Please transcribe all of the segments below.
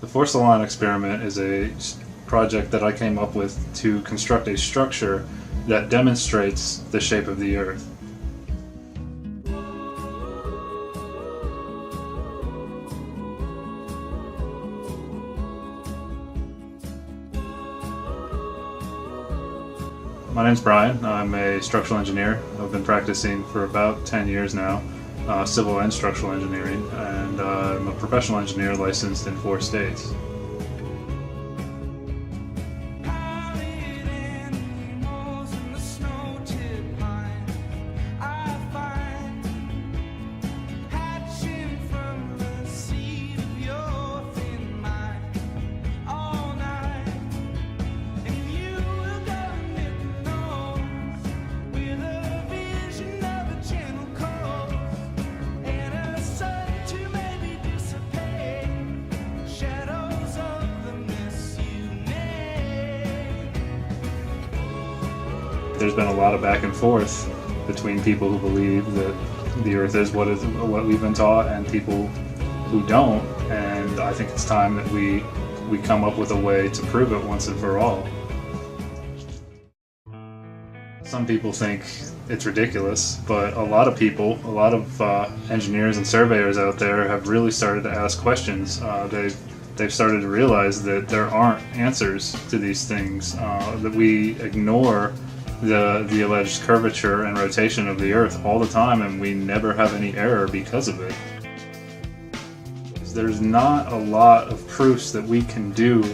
The force line experiment is a project that I came up with to construct a structure that demonstrates the shape of the Earth. My name's Brian. I'm a structural engineer. I've been practicing for about 10 years now, civil and structural engineering, and I'm a professional engineer licensed in 4 states. There's been a lot of back and forth between people who believe that the Earth is what we've been taught and people who don't, and I think it's time that we come up with a way to prove it once and for all. Some people think it's ridiculous, but a lot of engineers and surveyors out there have really started to ask questions. They've started to realize that there aren't answers to these things, that we ignore the alleged curvature and rotation of the Earth all the time, and we never have any error because of it. There's not a lot of proofs that we can do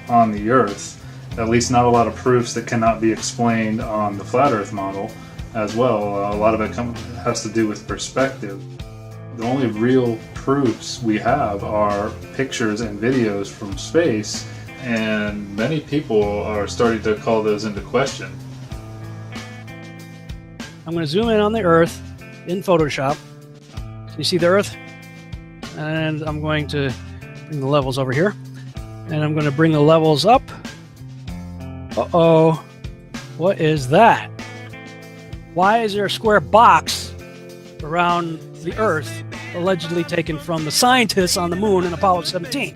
on the Earth, at least not a lot of proofs that cannot be explained on the flat Earth model as well. A lot of it has to do with perspective. The only real proofs we have are pictures and videos from space, and many people are starting to call those into question. I'm going to zoom in on the Earth in Photoshop. So you see the Earth? And I'm going to bring the levels over here. And I'm going to bring the levels up. Uh-oh. What is that? Why is there a square box around the Earth allegedly taken from the scientists on the moon in Apollo 17?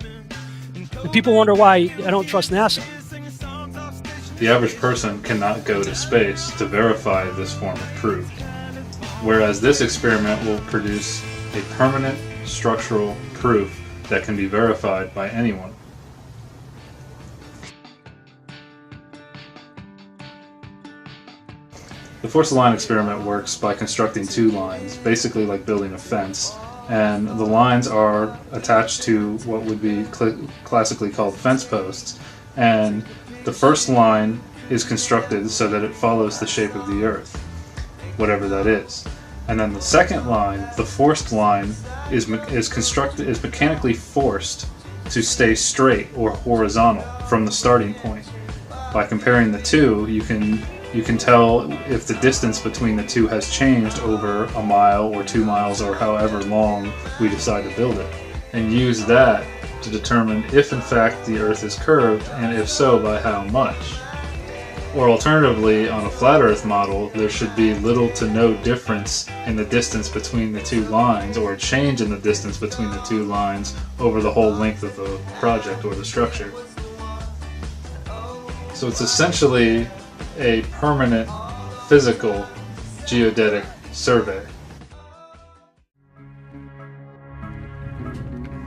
And people wonder why I don't trust NASA. The average person cannot go to space to verify this form of proof, whereas this experiment will produce a permanent structural proof that can be verified by anyone. The force line experiment works by constructing 2 lines, basically like building a fence, and the lines are attached to what would be classically called fence posts, and the first line is constructed so that it follows the shape of the Earth, whatever that is. And then the second line, the forced line, is mechanically forced to stay straight or horizontal from the starting point. By comparing the two, you can tell if the distance between the two has changed over a mile or 2 miles or however long we decide to build it, and use that to determine if in fact the Earth is curved, and if so, by how much. Or alternatively, on a flat Earth model, there should be little to no difference in the distance between the 2 lines, or a change in the distance between the 2 lines over the whole length of the project or the structure. So it's essentially a permanent physical geodetic survey.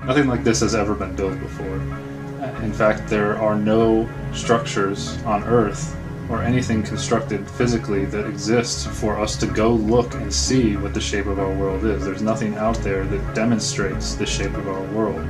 Nothing like this has ever been built before. In fact, there are no structures on Earth or anything constructed physically that exists for us to go look and see what the shape of our world is. There's nothing out there that demonstrates the shape of our world.